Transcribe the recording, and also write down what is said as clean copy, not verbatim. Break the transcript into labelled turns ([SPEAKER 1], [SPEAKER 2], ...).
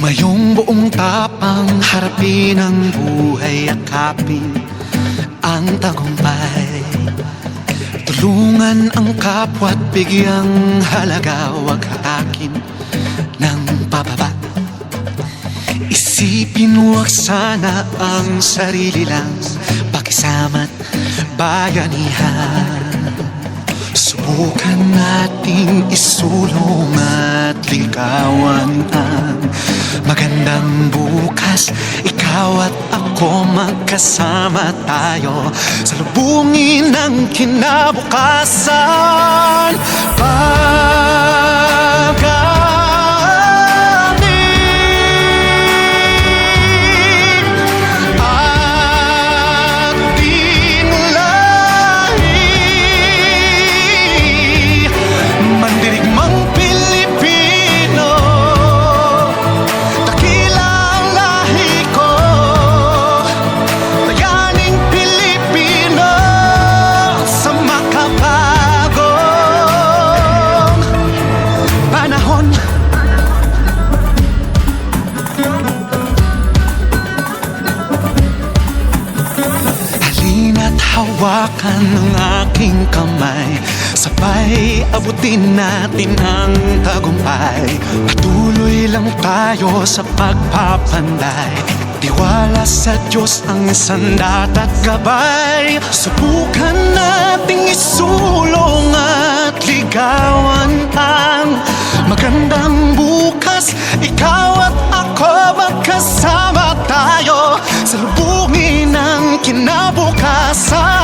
[SPEAKER 1] Tumayong buong tapang harapin ang buhay, yakapin ang tagumpay. Tulungan ang kapwa't bigyang halaga, huwag hatakin ng pababa. Isipin huwag sana ang sarili lang, pakisama't bayanihan. Subukan nating isulong at ligawan ang magandang bukas. Ikaw at ako magkasama tayo sa lubungin ng kinabukasan. Hawakan ng aking kamay, sabay abutin natin ang tagumpay. Patuloy lang tayo sa pagpapanday, tiwala sa Diyos ang sandat at gabay. Subukan nating isulong at ligawan ang magandang bukas. Ikaw at ako magkasama tayo sa lubungin ng kinabukasan.